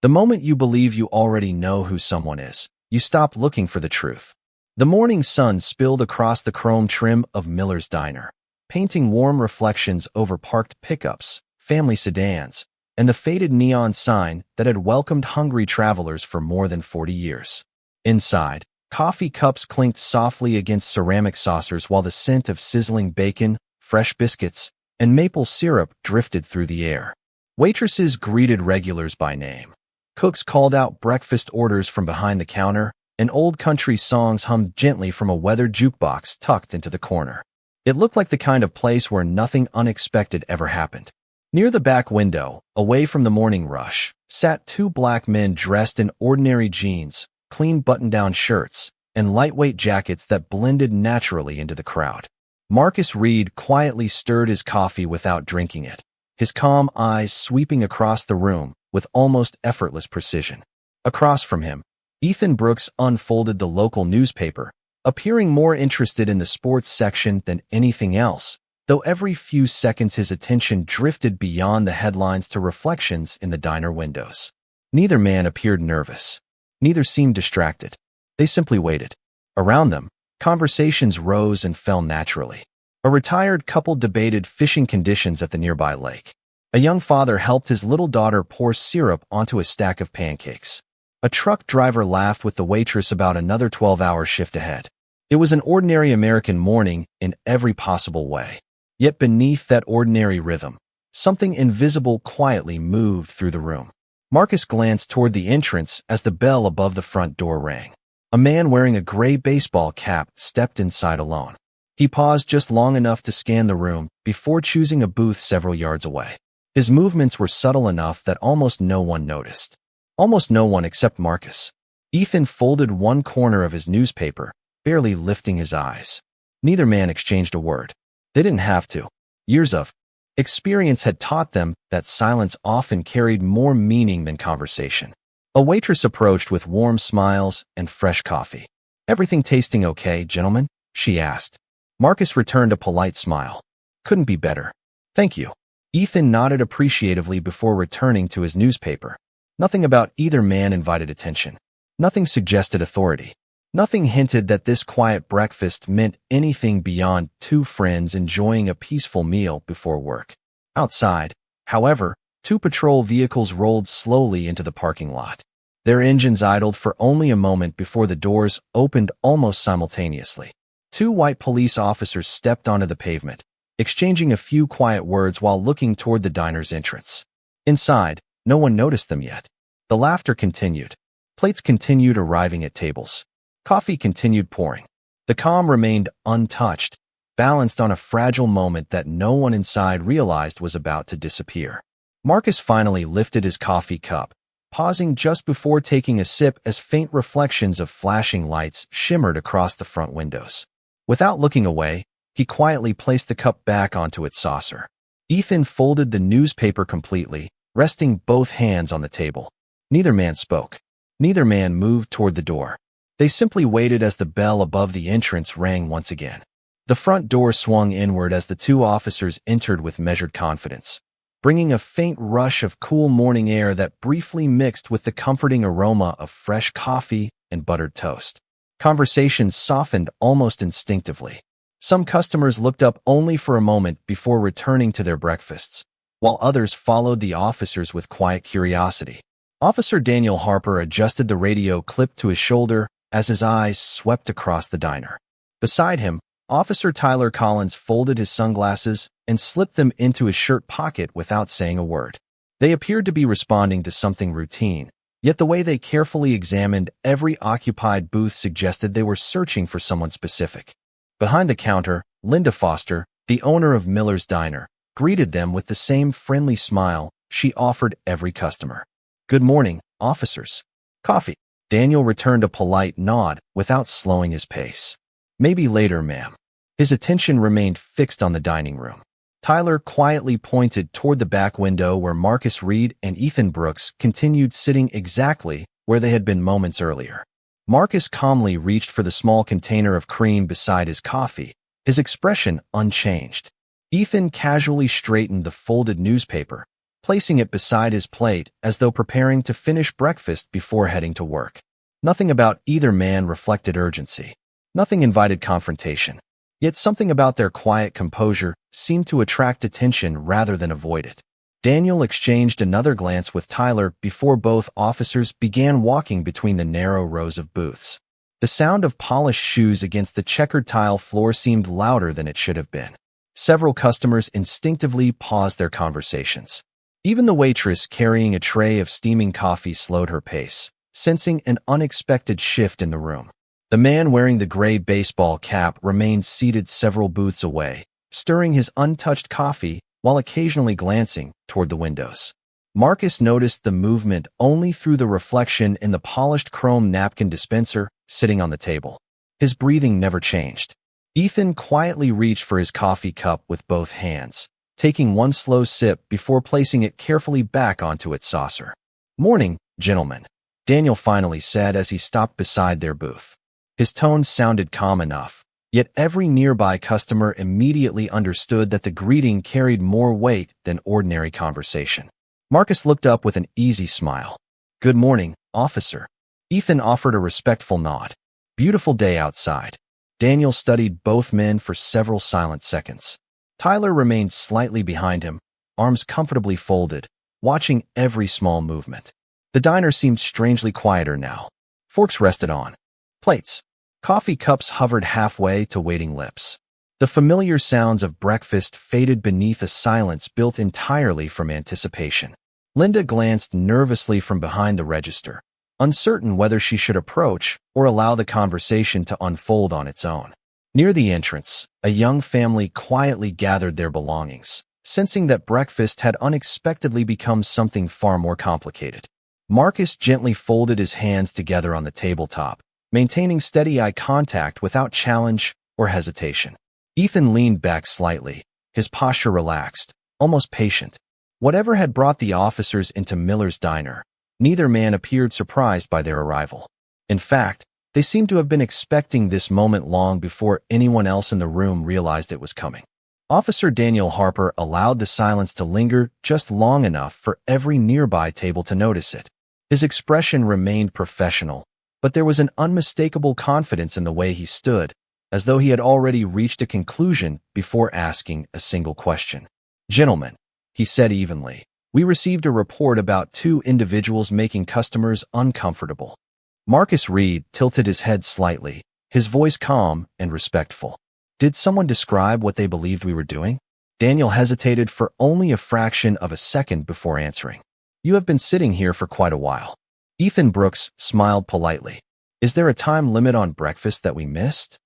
The moment you believe you already know who someone is, you stop looking for the truth. The morning sun spilled across the chrome trim of Miller's Diner, painting warm reflections over parked pickups, family sedans, and the faded neon sign that had welcomed hungry travelers for more than 40 years. Inside, coffee cups clinked softly against ceramic saucers while the scent of sizzling bacon, fresh biscuits, and maple syrup drifted through the air. Waitresses greeted regulars by name. Cooks called out breakfast orders from behind the counter, and old country songs hummed gently from a weathered jukebox tucked into the corner. It looked like the kind of place where nothing unexpected ever happened. Near the back window, away from the morning rush, sat two black men dressed in ordinary jeans, clean button-down shirts, and lightweight jackets that blended naturally into the crowd. Marcus Reed quietly stirred his coffee without drinking it, his calm eyes sweeping across the room with almost effortless precision. Across from him, Ethan Brooks unfolded the local newspaper, appearing more interested in the sports section than anything else, though every few seconds his attention drifted beyond the headlines to reflections in the diner windows. Neither man appeared nervous. Neither seemed distracted. They simply waited. Around them, conversations rose and fell naturally. A retired couple debated fishing conditions at the nearby lake. A young father helped his little daughter pour syrup onto a stack of pancakes. A truck driver laughed with the waitress about another 12-hour shift ahead. It was an ordinary American morning in every possible way. Yet beneath that ordinary rhythm, something invisible quietly moved through the room. Marcus glanced toward the entrance as the bell above the front door rang. A man wearing a gray baseball cap stepped inside alone. He paused just long enough to scan the room before choosing a booth several yards away. His movements were subtle enough that almost no one noticed. Almost no one except Marcus. Ethan folded one corner of his newspaper, barely lifting his eyes. Neither man exchanged a word. They didn't have to. Years of experience had taught them that silence often carried more meaning than conversation. A waitress approached with warm smiles and fresh coffee. "Everything tasting okay, gentlemen?" she asked. Marcus returned a polite smile. "Couldn't be better. Thank you." Ethan nodded appreciatively before returning to his newspaper. Nothing about either man invited attention. Nothing suggested authority. Nothing hinted that this quiet breakfast meant anything beyond two friends enjoying a peaceful meal before work. Outside, however, two patrol vehicles rolled slowly into the parking lot. Their engines idled for only a moment before the doors opened almost simultaneously. Two white police officers stepped onto the pavement, exchanging a few quiet words while looking toward the diner's entrance. Inside, no one noticed them yet. The laughter continued. Plates continued arriving at tables. Coffee continued pouring. The calm remained untouched, balanced on a fragile moment that no one inside realized was about to disappear. Marcus finally lifted his coffee cup, pausing just before taking a sip as faint reflections of flashing lights shimmered across the front windows. Without looking away, he quietly placed the cup back onto its saucer. Ethan folded the newspaper completely, resting both hands on the table. Neither man spoke. Neither man moved toward the door. They simply waited as the bell above the entrance rang once again. The front door swung inward as the two officers entered with measured confidence, bringing a faint rush of cool morning air that briefly mixed with the comforting aroma of fresh coffee and buttered toast. Conversations softened almost instinctively. Some customers looked up only for a moment before returning to their breakfasts, while others followed the officers with quiet curiosity. Officer Daniel Harper adjusted the radio clip to his shoulder as his eyes swept across the diner. Beside him, Officer Tyler Collins folded his sunglasses and slipped them into his shirt pocket without saying a word. They appeared to be responding to something routine, yet the way they carefully examined every occupied booth suggested they were searching for someone specific. Behind the counter, Linda Foster, the owner of Miller's Diner, greeted them with the same friendly smile she offered every customer. "Good morning, officers. Coffee?" Daniel returned a polite nod without slowing his pace. "Maybe later, ma'am." His attention remained fixed on the dining room. Tyler quietly pointed toward the back window where Marcus Reed and Ethan Brooks continued sitting exactly where they had been moments earlier. Marcus calmly reached for the small container of cream beside his coffee, his expression unchanged. Ethan casually straightened the folded newspaper, placing it beside his plate as though preparing to finish breakfast before heading to work. Nothing about either man reflected urgency. Nothing invited confrontation. Yet something about their quiet composure seemed to attract attention rather than avoid it. Daniel exchanged another glance with Tyler before both officers began walking between the narrow rows of booths. The sound of polished shoes against the checkered tile floor seemed louder than it should have been. Several customers instinctively paused their conversations. Even the waitress carrying a tray of steaming coffee slowed her pace, sensing an unexpected shift in the room. The man wearing the gray baseball cap remained seated several booths away, stirring his untouched coffee while occasionally glancing toward the windows. Marcus noticed the movement only through the reflection in the polished chrome napkin dispenser sitting on the table. His breathing never changed. Ethan quietly reached for his coffee cup with both hands, taking one slow sip before placing it carefully back onto its saucer. "Morning, gentlemen," Daniel finally said as he stopped beside their booth. His tone sounded calm enough, yet every nearby customer immediately understood that the greeting carried more weight than ordinary conversation. Marcus looked up with an easy smile. "Good morning, officer." Ethan offered a respectful nod. "Beautiful day outside." Daniel studied both men for several silent seconds. Tyler remained slightly behind him, arms comfortably folded, watching every small movement. The diner seemed strangely quieter now. Forks rested on plates. Coffee cups hovered halfway to waiting lips. The familiar sounds of breakfast faded beneath a silence built entirely from anticipation. Linda glanced nervously from behind the register, uncertain whether she should approach or allow the conversation to unfold on its own. Near the entrance, a young family quietly gathered their belongings, sensing that breakfast had unexpectedly become something far more complicated. Marcus gently folded his hands together on the tabletop, maintaining steady eye contact without challenge or hesitation. Ethan leaned back slightly, his posture relaxed, almost patient. Whatever had brought the officers into Miller's diner, neither man appeared surprised by their arrival. In fact, they seemed to have been expecting this moment long before anyone else in the room realized it was coming. Officer Daniel Harper allowed the silence to linger just long enough for every nearby table to notice it. His expression remained professional, but there was an unmistakable confidence in the way he stood, as though he had already reached a conclusion before asking a single question. "Gentlemen," he said evenly, "we received a report about two individuals making customers uncomfortable." Marcus Reed tilted his head slightly, his voice calm and respectful. "Did someone describe what they believed we were doing?" Daniel hesitated for only a fraction of a second before answering. "You have been sitting here for quite a while." Ethan Brooks smiled politely. "Is there a time limit on breakfast that we missed?"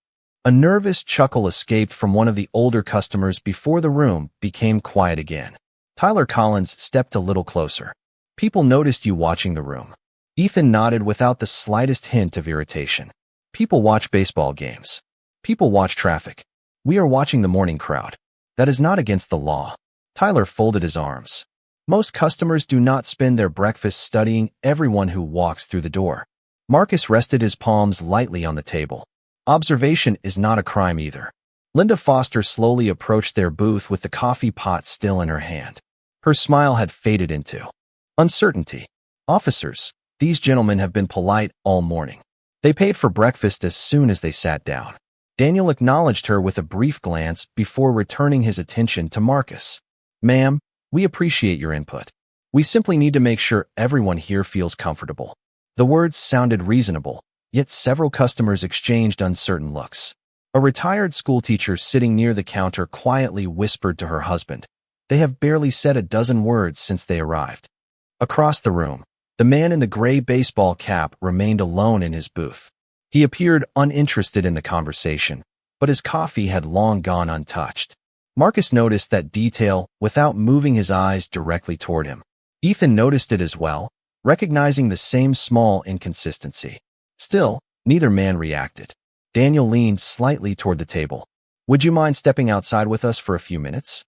A nervous chuckle escaped from one of the older customers before the room became quiet again. Tyler Collins stepped a little closer. "People noticed you watching the room." Ethan nodded without the slightest hint of irritation. "People watch baseball games. People watch traffic. We are watching the morning crowd. That is not against the law." Tyler folded his arms. "Most customers do not spend their breakfast studying everyone who walks through the door." Marcus rested his palms lightly on the table. "Observation is not a crime either." Linda Foster slowly approached their booth with the coffee pot still in her hand. Her smile had faded into uncertainty. "Officers, these gentlemen have been polite all morning. They paid for breakfast as soon as they sat down." Daniel acknowledged her with a brief glance before returning his attention to Marcus. "Ma'am, we appreciate your input. We simply need to make sure everyone here feels comfortable." The words sounded reasonable, yet several customers exchanged uncertain looks. A retired schoolteacher sitting near the counter quietly whispered to her husband, "They have barely said a dozen words since they arrived." Across the room, the man in the gray baseball cap remained alone in his booth. He appeared uninterested in the conversation, but his coffee had long gone untouched. Marcus noticed that detail without moving his eyes directly toward him. Ethan noticed it as well, recognizing the same small inconsistency. Still, neither man reacted. Daniel leaned slightly toward the table. "Would you mind stepping outside with us for a few minutes?"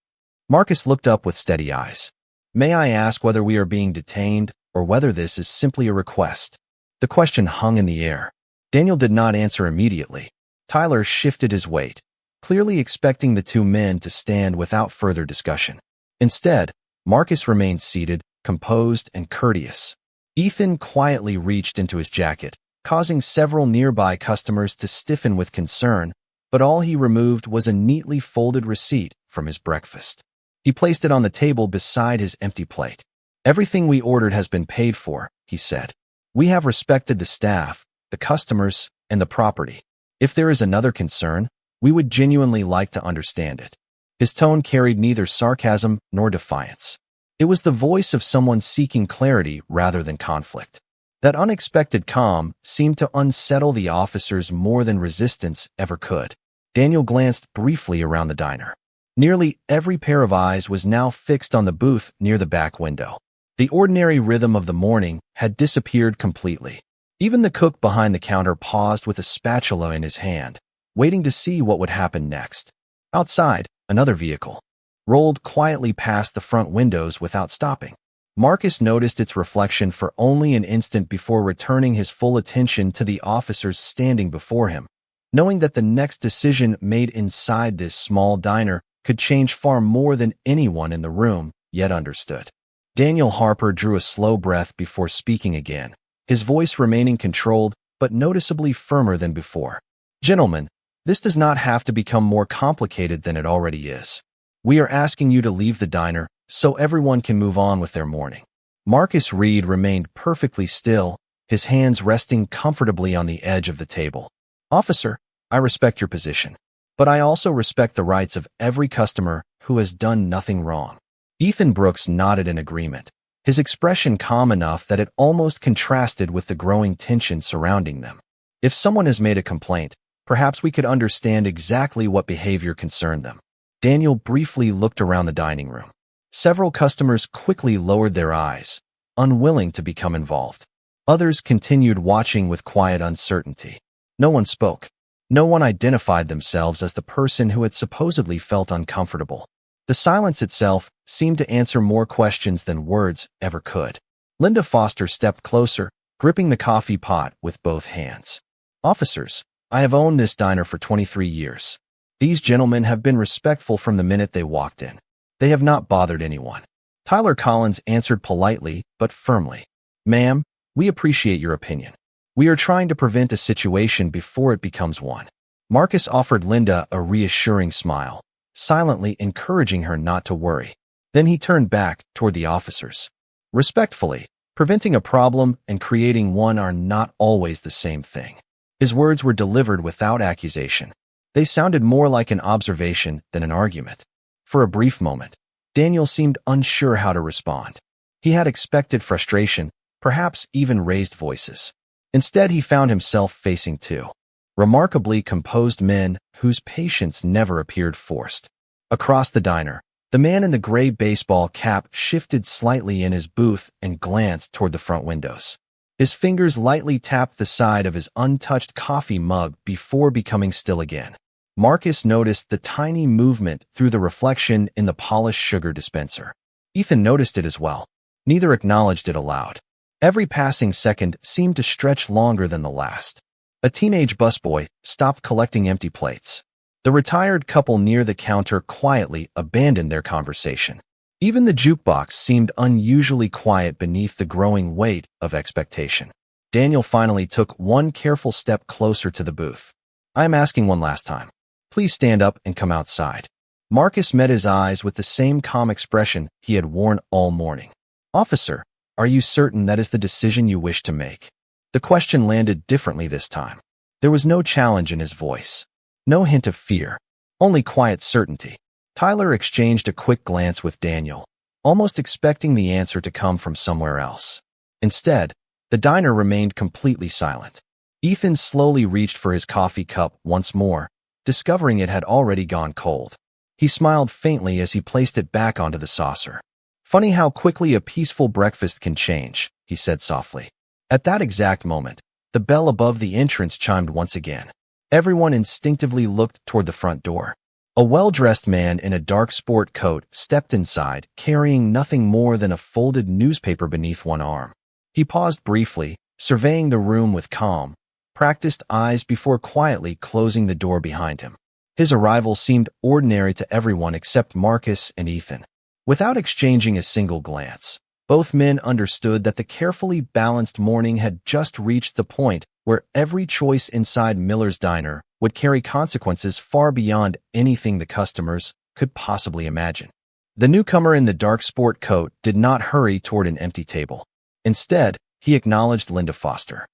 Marcus looked up with steady eyes. "May I ask whether we are being detained or whether this is simply a request?" The question hung in the air. Daniel did not answer immediately. Tyler shifted his weight, clearly expecting the two men to stand without further discussion. Instead, Marcus remained seated, composed and courteous. Ethan quietly reached into his jacket, causing several nearby customers to stiffen with concern, but all he removed was a neatly folded receipt from his breakfast. He placed it on the table beside his empty plate. "Everything we ordered has been paid for," he said. "We have respected the staff, the customers, and the property. If there is another concern, we would genuinely like to understand it." His tone carried neither sarcasm nor defiance. It was the voice of someone seeking clarity rather than conflict. That unexpected calm seemed to unsettle the officers more than resistance ever could. Daniel glanced briefly around the diner. Nearly every pair of eyes was now fixed on the booth near the back window. The ordinary rhythm of the morning had disappeared completely. Even the cook behind the counter paused with a spatula in his hand, waiting to see what would happen next. Outside, another vehicle rolled quietly past the front windows without stopping. Marcus noticed its reflection for only an instant before returning his full attention to the officers standing before him, knowing that the next decision made inside this small diner could change far more than anyone in the room yet understood. Daniel Harper drew a slow breath before speaking again, his voice remaining controlled but noticeably firmer than before. "Gentlemen, this does not have to become more complicated than it already is. We are asking you to leave the diner so everyone can move on with their morning." Marcus Reed remained perfectly still, his hands resting comfortably on the edge of the table. "Officer, I respect your position, but I also respect the rights of every customer who has done nothing wrong." Ethan Brooks nodded in agreement, his expression calm enough that it almost contrasted with the growing tension surrounding them. "If someone has made a complaint, perhaps we could understand exactly what behavior concerned them." Daniel briefly looked around the dining room. Several customers quickly lowered their eyes, unwilling to become involved. Others continued watching with quiet uncertainty. No one spoke. No one identified themselves as the person who had supposedly felt uncomfortable. The silence itself seemed to answer more questions than words ever could. Linda Foster stepped closer, gripping the coffee pot with both hands. "Officers, I have owned this diner for 23 years. These gentlemen have been respectful from the minute they walked in. They have not bothered anyone." Tyler Collins answered politely but firmly. "Ma'am, we appreciate your opinion. We are trying to prevent a situation before it becomes one." Marcus offered Linda a reassuring smile, silently encouraging her not to worry. Then he turned back toward the officers. "Respectfully, preventing a problem and creating one are not always the same thing." His words were delivered without accusation. They sounded more like an observation than an argument. For a brief moment, Daniel seemed unsure how to respond. He had expected frustration, perhaps even raised voices. Instead, he found himself facing two remarkably composed men whose patience never appeared forced. Across the diner, the man in the gray baseball cap shifted slightly in his booth and glanced toward the front windows. His fingers lightly tapped the side of his untouched coffee mug before becoming still again. Marcus noticed the tiny movement through the reflection in the polished sugar dispenser. Ethan noticed it as well. Neither acknowledged it aloud. Every passing second seemed to stretch longer than the last. A teenage busboy stopped collecting empty plates. The retired couple near the counter quietly abandoned their conversation. Even the jukebox seemed unusually quiet beneath the growing weight of expectation. Daniel finally took one careful step closer to the booth. "I am asking one last time. Please stand up and come outside." Marcus met his eyes with the same calm expression he had worn all morning. "Officer, are you certain that is the decision you wish to make?" The question landed differently this time. There was no challenge in his voice, no hint of fear, only quiet certainty. Tyler exchanged a quick glance with Daniel, almost expecting the answer to come from somewhere else. Instead, the diner remained completely silent. Ethan slowly reached for his coffee cup once more, discovering it had already gone cold. He smiled faintly as he placed it back onto the saucer. "Funny how quickly a peaceful breakfast can change," he said softly. At that exact moment, the bell above the entrance chimed once again. Everyone instinctively looked toward the front door. A well-dressed man in a dark sport coat stepped inside, carrying nothing more than a folded newspaper beneath one arm. He paused briefly, surveying the room with calm, practiced eyes before quietly closing the door behind him. His arrival seemed ordinary to everyone except Marcus and Ethan. Without exchanging a single glance, both men understood that the carefully balanced morning had just reached the point where every choice inside Miller's diner would carry consequences far beyond anything the customers could possibly imagine. The newcomer in the dark sport coat did not hurry toward an empty table. Instead, he acknowledged Linda Foster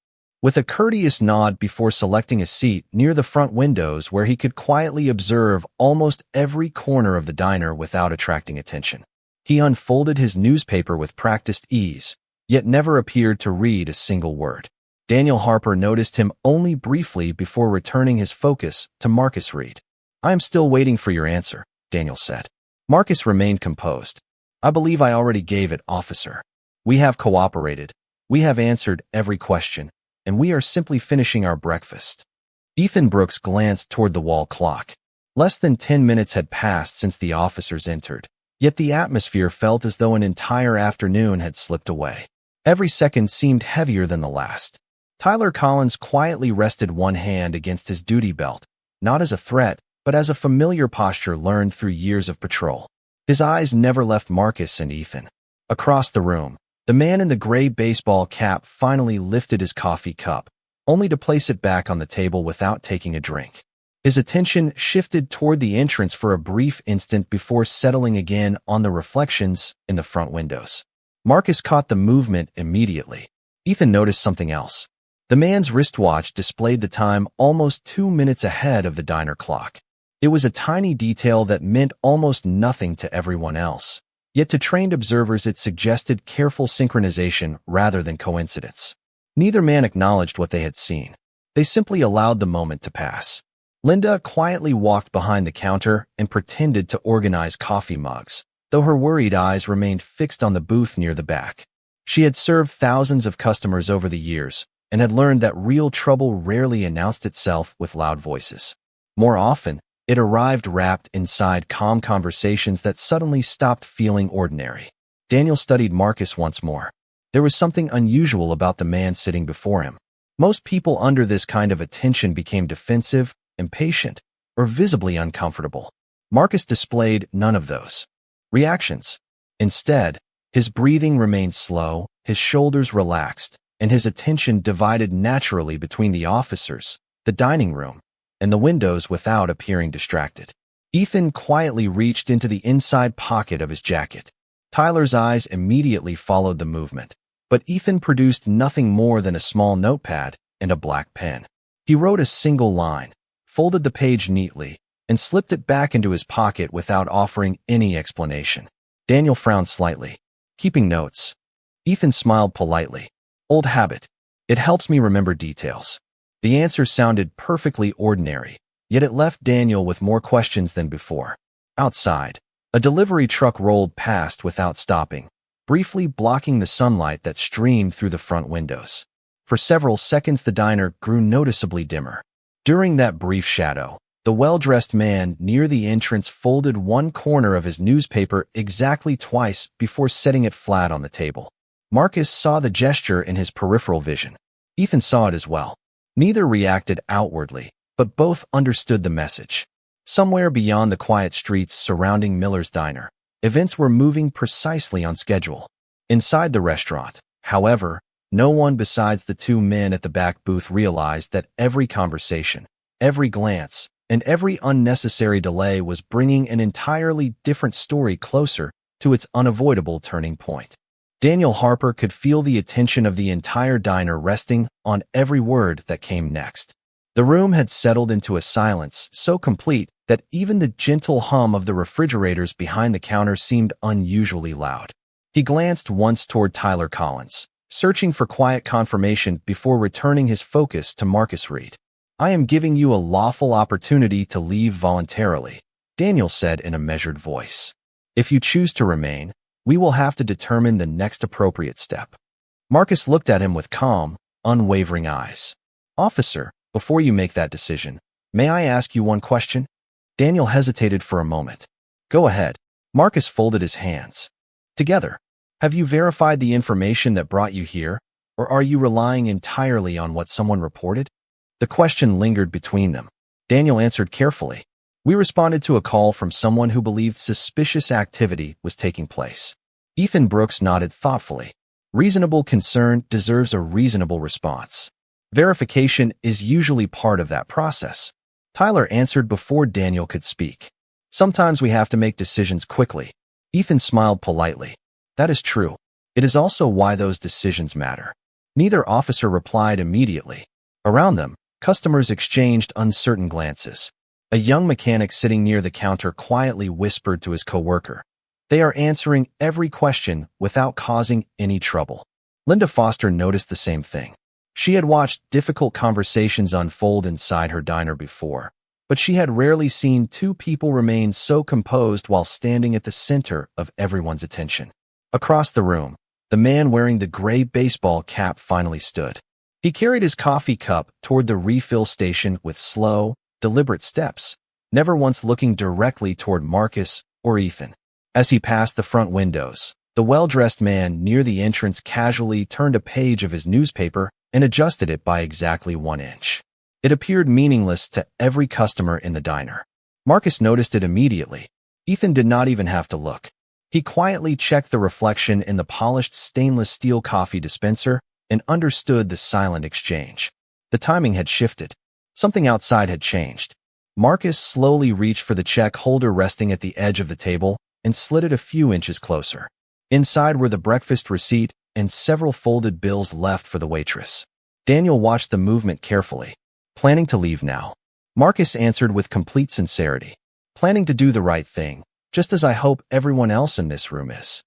with a courteous nod before selecting a seat near the front windows where he could quietly observe almost every corner of the diner without attracting attention. He unfolded his newspaper with practiced ease, yet never appeared to read a single word. Daniel Harper noticed him only briefly before returning his focus to Marcus Reed. "I am still waiting for your answer," Daniel said. Marcus remained composed. "I believe I already gave it, officer. We have cooperated. We have answered every question, and we are simply finishing our breakfast." Ethan Brooks glanced toward the wall clock. Less than 10 minutes had passed since the officers entered, yet the atmosphere felt as though an entire afternoon had slipped away. Every second seemed heavier than the last. Tyler Collins quietly rested one hand against his duty belt, not as a threat, but as a familiar posture learned through years of patrol. His eyes never left Marcus and Ethan. Across the room, the man in the gray baseball cap finally lifted his coffee cup, only to place it back on the table without taking a drink. His attention shifted toward the entrance for a brief instant before settling again on the reflections in the front windows. Marcus caught the movement immediately. Ethan noticed something else. The man's wristwatch displayed the time almost 2 minutes ahead of the diner clock. It was a tiny detail that meant almost nothing to everyone else. Yet to trained observers it suggested careful synchronization rather than coincidence. Neither man acknowledged what they had seen. They simply allowed the moment to pass. Linda quietly walked behind the counter and pretended to organize coffee mugs, though her worried eyes remained fixed on the booth near the back. She had served thousands of customers over the years and had learned that real trouble rarely announced itself with loud voices. More often, it arrived wrapped inside calm conversations that suddenly stopped feeling ordinary. Daniel studied Marcus once more. There was something unusual about the man sitting before him. Most people under this kind of attention became defensive, impatient, or visibly uncomfortable. Marcus displayed none of those reactions. Instead, his breathing remained slow, his shoulders relaxed, and his attention divided naturally between the officers, the dining room, and the windows without appearing distracted. Ethan quietly reached into the inside pocket of his jacket. Tyler's eyes immediately followed the movement, but Ethan produced nothing more than a small notepad and a black pen. He wrote a single line, folded the page neatly, and slipped it back into his pocket without offering any explanation. Daniel frowned slightly. "Keeping notes." Ethan smiled politely. "Old habit. It helps me remember details." The answer sounded perfectly ordinary, yet it left Daniel with more questions than before. Outside, a delivery truck rolled past without stopping, briefly blocking the sunlight that streamed through the front windows. For several seconds the diner grew noticeably dimmer. During that brief shadow, the well-dressed man near the entrance folded one corner of his newspaper exactly twice before setting it flat on the table. Marcus saw the gesture in his peripheral vision. Ethan saw it as well. Neither reacted outwardly, but both understood the message. Somewhere beyond the quiet streets surrounding Miller's diner, events were moving precisely on schedule. Inside the restaurant, however, no one besides the two men at the back booth realized that every conversation, every glance, and every unnecessary delay was bringing an entirely different story closer to its unavoidable turning point. Daniel Harper could feel the attention of the entire diner resting on every word that came next. The room had settled into a silence so complete that even the gentle hum of the refrigerators behind the counter seemed unusually loud. He glanced once toward Tyler Collins, searching for quiet confirmation before returning his focus to Marcus Reed. "I am giving you a lawful opportunity to leave voluntarily," Daniel said in a measured voice. "If you choose to remain, we will have to determine the next appropriate step." Marcus looked at him with calm, unwavering eyes. "Officer, before you make that decision, may I ask you one question?" Daniel hesitated for a moment. "Go ahead." Marcus folded his hands. "Together, have you verified the information that brought you here, or are you relying entirely on what someone reported?" The question lingered between them. Daniel answered carefully. We responded to a call from someone who believed suspicious activity was taking place. Ethan Brooks nodded thoughtfully. Reasonable concern deserves a reasonable response. Verification is usually part of that process. Tyler answered before Daniel could speak. Sometimes we have to make decisions quickly. Ethan smiled politely. That is true. It is also why those decisions matter. Neither officer replied immediately. Around them, customers exchanged uncertain glances. A young mechanic sitting near the counter quietly whispered to his coworker. They are answering every question without causing any trouble. Linda Foster noticed the same thing. She had watched difficult conversations unfold inside her diner before, but she had rarely seen two people remain so composed while standing at the center of everyone's attention. Across the room, the man wearing the gray baseball cap finally stood. He carried his coffee cup toward the refill station with slow, deliberate steps, never once looking directly toward Marcus or Ethan. As he passed the front windows, the well-dressed man near the entrance casually turned a page of his newspaper and adjusted it by exactly 1 inch. It appeared meaningless to every customer in the diner. Marcus noticed it immediately. Ethan did not even have to look. He quietly checked the reflection in the polished stainless steel coffee dispenser and understood the silent exchange. The timing had shifted. Something outside had changed. Marcus slowly reached for the check holder resting at the edge of the table and slid it a few inches closer. Inside were the breakfast receipt and several folded bills left for the waitress. Daniel watched the movement carefully. Planning to leave now? Marcus answered with complete sincerity. Planning to do the right thing, just as I hope everyone else in this room is.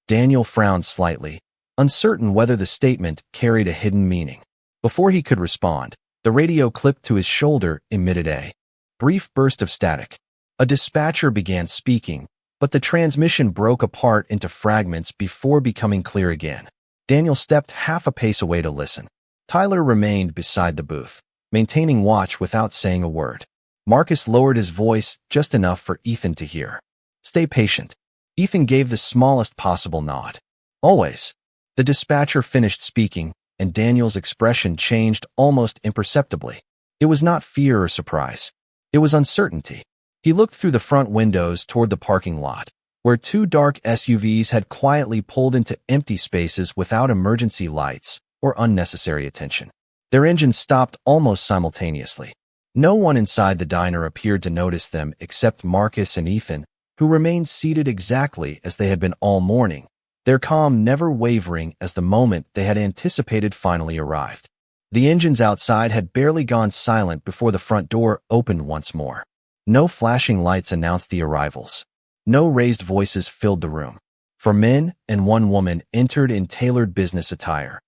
Daniel frowned slightly, uncertain whether the statement carried a hidden meaning. Before he could respond, the radio clipped to his shoulder emitted a brief burst of static. A dispatcher began speaking, but the transmission broke apart into fragments before becoming clear again. Daniel stepped half a pace away to listen. Tyler remained beside the booth, maintaining watch without saying a word. Marcus lowered his voice just enough for Ethan to hear. Stay patient. Ethan gave the smallest possible nod. Always. The dispatcher finished speaking, and Daniel's expression changed almost imperceptibly. It was not fear or surprise. It was uncertainty. He looked through the front windows toward the parking lot, where two dark SUVs had quietly pulled into empty spaces without emergency lights or unnecessary attention. Their engines stopped almost simultaneously. No one inside the diner appeared to notice them except Marcus and Ethan, who remained seated exactly as they had been all morning, their calm never wavering as the moment they had anticipated finally arrived. The engines outside had barely gone silent before the front door opened once more. No flashing lights announced the arrivals. No raised voices filled the room. 4 men and 1 woman entered in tailored business attire,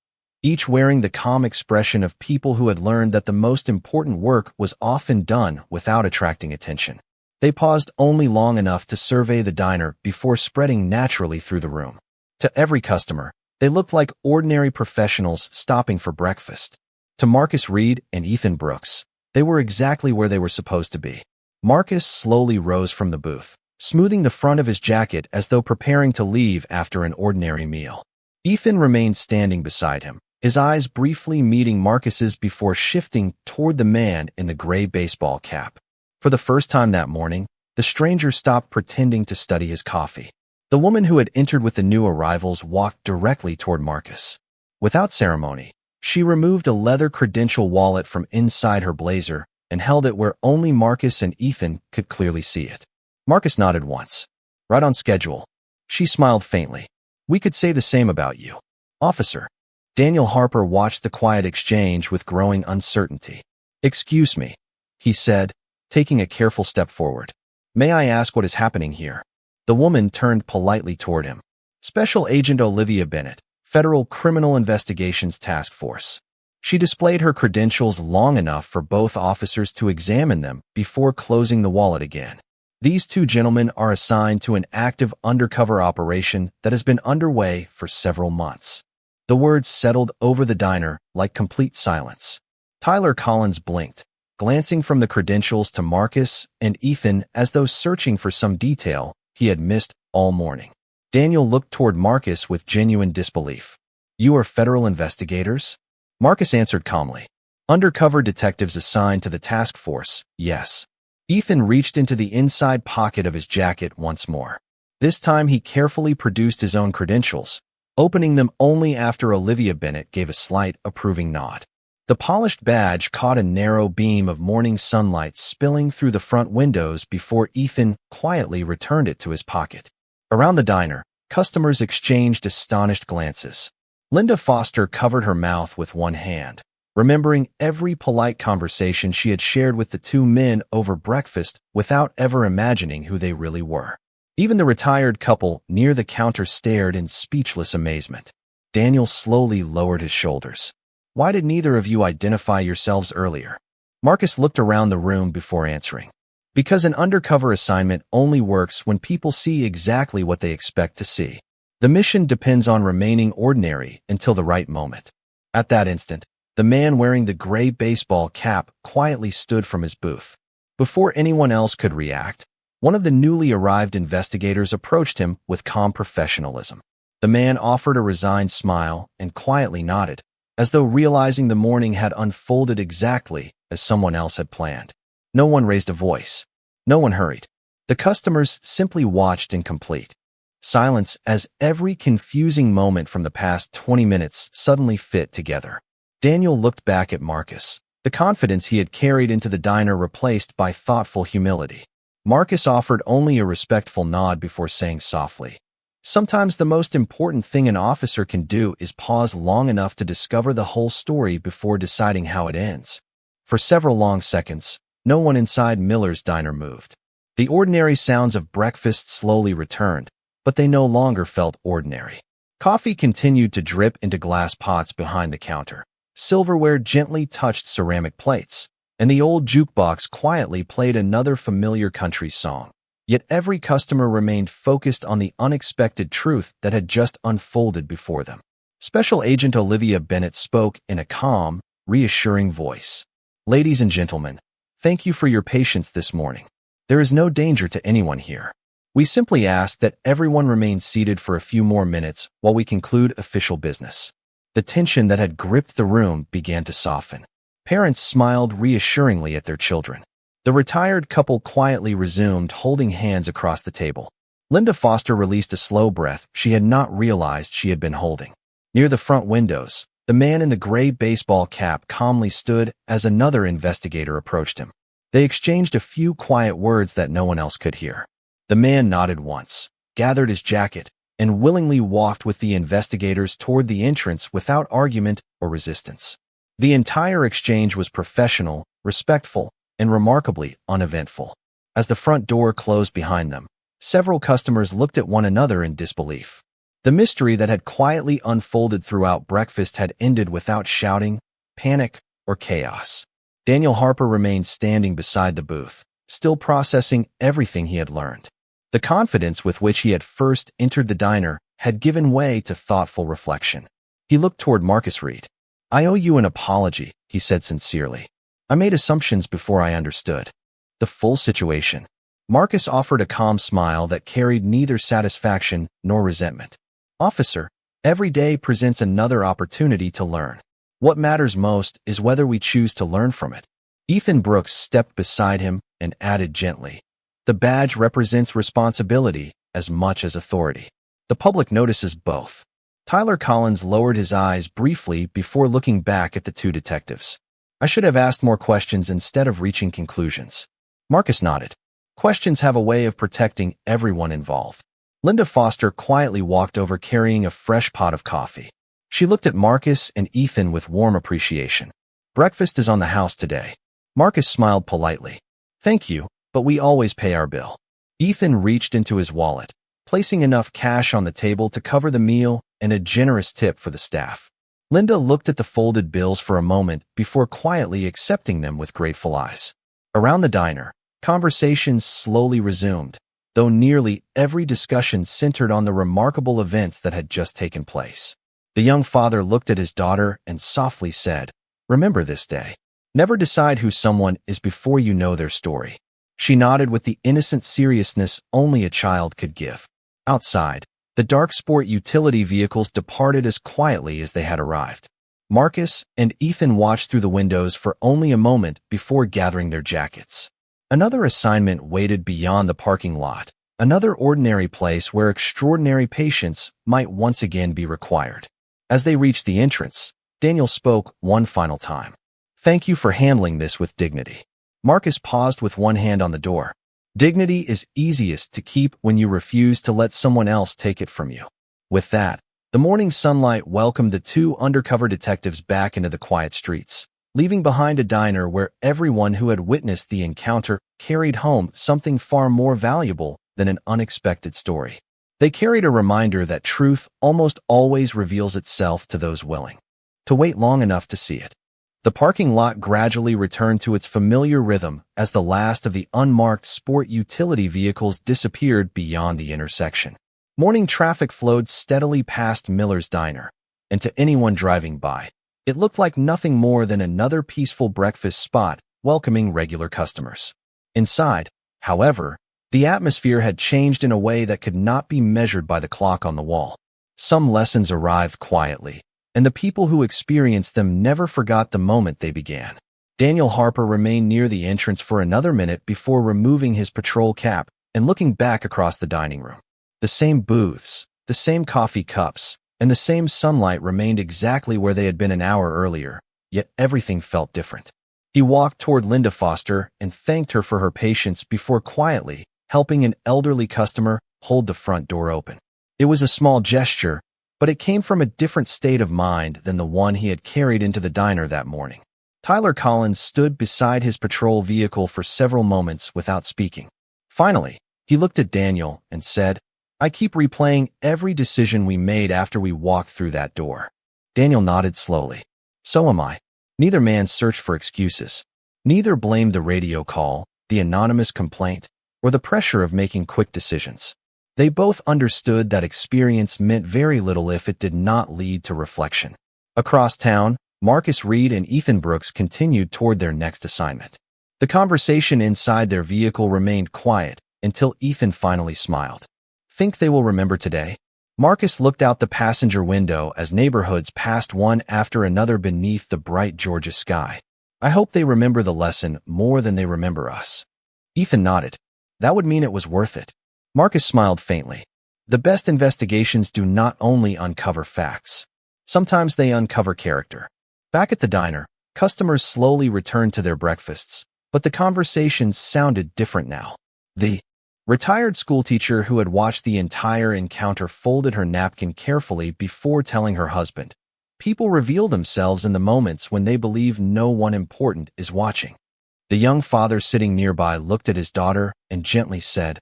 each wearing the calm expression of people who had learned that the most important work was often done without attracting attention. They paused only long enough to survey the diner before spreading naturally through the room. To every customer, they looked like ordinary professionals stopping for breakfast. To Marcus Reed and Ethan Brooks, they were exactly where they were supposed to be. Marcus slowly rose from the booth, smoothing the front of his jacket as though preparing to leave after an ordinary meal. Ethan remained standing beside him, his eyes briefly meeting Marcus's before shifting toward the man in the gray baseball cap. For the first time that morning, the stranger stopped pretending to study his coffee. The woman who had entered with the new arrivals walked directly toward Marcus. Without ceremony, she removed a leather credential wallet from inside her blazer and held it where only Marcus and Ethan could clearly see it. Marcus nodded once. Right on schedule. She smiled faintly. We could say the same about you, officer. Daniel Harper watched the quiet exchange with growing uncertainty. Excuse me, he said, taking a careful step forward. May I ask what is happening here? The woman turned politely toward him. Special Agent Olivia Bennett, Federal Criminal Investigations Task Force. She displayed her credentials long enough for both officers to examine them before closing the wallet again. These 2 gentlemen are assigned to an active undercover operation that has been underway for several months. The words settled over the diner like complete silence. Tyler Collins blinked, glancing from the credentials to Marcus and Ethan as though searching for some detail he had missed all morning. Daniel looked toward Marcus with genuine disbelief. You are federal investigators? Marcus answered calmly. Undercover detectives assigned to the task force, yes. Ethan reached into the inside pocket of his jacket once more. This time he carefully produced his own credentials, opening them only after Olivia Bennet gave a slight, approving nod. The polished badge caught a narrow beam of morning sunlight spilling through the front windows before Ethan quietly returned it to his pocket. Around the diner, customers exchanged astonished glances. Linda Foster covered her mouth with one hand, remembering every polite conversation she had shared with the two men over breakfast without ever imagining who they really were. Even the retired couple near the counter stared in speechless amazement. Daniel slowly lowered his shoulders. "Why did neither of you identify yourselves earlier?" Marcus looked around the room before answering. "Because an undercover assignment only works when people see exactly what they expect to see. The mission depends on remaining ordinary until the right moment." At that instant, the man wearing the gray baseball cap quietly stood from his booth. Before anyone else could react, one of the newly arrived investigators approached him with calm professionalism. The man offered a resigned smile and quietly nodded, as though realizing the morning had unfolded exactly as someone else had planned. No one raised a voice. No one hurried. The customers simply watched in complete silence as every confusing moment from the past 20 minutes suddenly fit together. Daniel looked back at Marcus, the confidence he had carried into the diner replaced by thoughtful humility. Marcus offered only a respectful nod before saying softly, "Sometimes the most important thing an officer can do is pause long enough to discover the whole story before deciding how it ends." For several long seconds, no one inside Miller's diner moved. The ordinary sounds of breakfast slowly returned, but they no longer felt ordinary. Coffee continued to drip into glass pots behind the counter. Silverware gently touched ceramic plates, and the old jukebox quietly played another familiar country song. Yet every customer remained focused on the unexpected truth that had just unfolded before them. Special Agent Olivia Bennet spoke in a calm, reassuring voice. "Ladies and gentlemen, thank you for your patience this morning. There is no danger to anyone here. We simply ask that everyone remain seated for a few more minutes while we conclude official business." The tension that had gripped the room began to soften. Parents smiled reassuringly at their children. The retired couple quietly resumed, holding hands across the table. Linda Foster released a slow breath she had not realized she had been holding. Near the front windows, the man in the gray baseball cap calmly stood as another investigator approached him. They exchanged a few quiet words that no one else could hear. The man nodded once, gathered his jacket, and willingly walked with the investigators toward the entrance without argument or resistance. The entire exchange was professional, respectful, and remarkably uneventful. As the front door closed behind them, several customers looked at one another in disbelief. The mystery that had quietly unfolded throughout breakfast had ended without shouting, panic, or chaos. Daniel Harper remained standing beside the booth, still processing everything he had learned. The confidence with which he had first entered the diner had given way to thoughtful reflection. He looked toward Marcus Reed. "I owe you an apology," he said sincerely. "I made assumptions before I understood the full situation." Marcus offered a calm smile that carried neither satisfaction nor resentment. "Officer, every day presents another opportunity to learn. What matters most is whether we choose to learn from it." Ethan Brooks stepped beside him and added gently, "The badge represents responsibility as much as authority. The public notices both." Tyler Collins lowered his eyes briefly before looking back at the two detectives. "I should have asked more questions instead of reaching conclusions." Marcus nodded. "Questions have a way of protecting everyone involved." Linda Foster quietly walked over carrying a fresh pot of coffee. She looked at Marcus and Ethan with warm appreciation. "Breakfast is on the house today." Marcus smiled politely. "Thank you, but we always pay our bill." Ethan reached into his wallet, placing enough cash on the table to cover the meal and a generous tip for the staff. Linda looked at the folded bills for a moment before quietly accepting them with grateful eyes. Around the diner, conversations slowly resumed, though nearly every discussion centered on the remarkable events that had just taken place. The young father looked at his daughter and softly said, "Remember this day. Never decide who someone is before you know their story." She nodded with the innocent seriousness only a child could give. Outside, the dark sport utility vehicles departed as quietly as they had arrived. Marcus and Ethan watched through the windows for only a moment before gathering their jackets. Another assignment waited beyond the parking lot, another ordinary place where extraordinary patience might once again be required. As they reached the entrance, Daniel spoke one final time. "Thank you for handling this with dignity." Marcus paused with one hand on the door. Dignity is easiest to keep when you refuse to let someone else take it from you. With that, the morning sunlight welcomed the two undercover detectives back into the quiet streets, leaving behind a diner where everyone who had witnessed the encounter carried home something far more valuable than an unexpected story. They carried a reminder that truth almost always reveals itself to those willing to wait long enough to see it. The parking lot gradually returned to its familiar rhythm as the last of the unmarked sport utility vehicles disappeared beyond the intersection. Morning traffic flowed steadily past Miller's Diner, and to anyone driving by, it looked like nothing more than another peaceful breakfast spot welcoming regular customers. Inside, however, the atmosphere had changed in a way that could not be measured by the clock on the wall. Some lessons arrived quietly, and the people who experienced them never forgot the moment they began. Daniel Harper remained near the entrance for another minute before removing his patrol cap and looking back across the dining room. The same booths, the same coffee cups, and the same sunlight remained exactly where they had been an hour earlier, yet everything felt different. He walked toward Linda Foster and thanked her for her patience before quietly helping an elderly customer hold the front door open. It was a small gesture, but it came from a different state of mind than the one he had carried into the diner that morning. Tyler Collins stood beside his patrol vehicle for several moments without speaking. Finally, he looked at Daniel and said, "I keep replaying every decision we made after we walked through that door." Daniel nodded slowly. "So am I." Neither man searched for excuses. Neither blamed the radio call, the anonymous complaint, or the pressure of making quick decisions. They both understood that experience meant very little if it did not lead to reflection. Across town, Marcus Reed and Ethan Brooks continued toward their next assignment. The conversation inside their vehicle remained quiet until Ethan finally smiled. "Think they will remember today?" Marcus looked out the passenger window as neighborhoods passed one after another beneath the bright Georgia sky. "I hope they remember the lesson more than they remember us." Ethan nodded. "That would mean it was worth it." Marcus smiled faintly. The best investigations do not only uncover facts. Sometimes they uncover character. Back at the diner, customers slowly returned to their breakfasts, but the conversations sounded different now. The retired schoolteacher who had watched the entire encounter folded her napkin carefully before telling her husband. People reveal themselves in the moments when they believe no one important is watching. The young father sitting nearby looked at his daughter and gently said,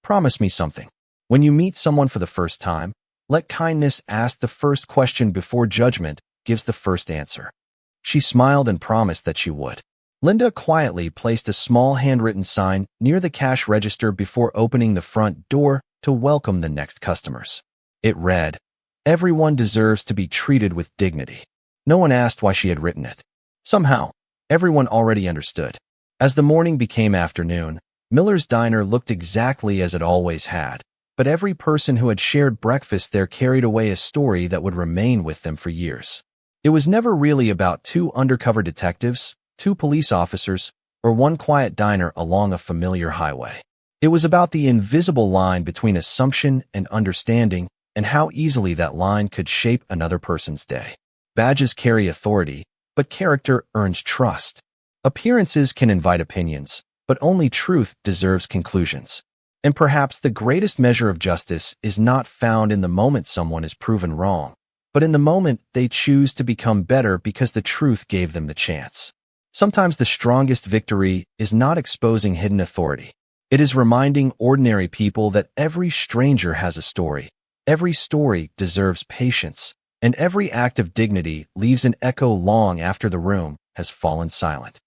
"Promise me something. When you meet someone for the first time, let kindness ask the first question before judgment gives the first answer." She smiled and promised that she would. Linda quietly placed a small handwritten sign near the cash register before opening the front door to welcome the next customers. It read, "Everyone deserves to be treated with dignity." No one asked why she had written it. Somehow, everyone already understood. As the morning became afternoon, Miller's Diner looked exactly as it always had, but every person who had shared breakfast there carried away a story that would remain with them for years. It was never really about two undercover detectives, two police officers, or one quiet diner along a familiar highway. It was about the invisible line between assumption and understanding and how easily that line could shape another person's day. Badges carry authority, but character earns trust. Appearances can invite opinions, but only truth deserves conclusions. And perhaps the greatest measure of justice is not found in the moment someone is proven wrong, but in the moment they choose to become better because the truth gave them the chance. Sometimes the strongest victory is not exposing hidden authority. It is reminding ordinary people that every stranger has a story, every story deserves patience, and every act of dignity leaves an echo long after the room has fallen silent.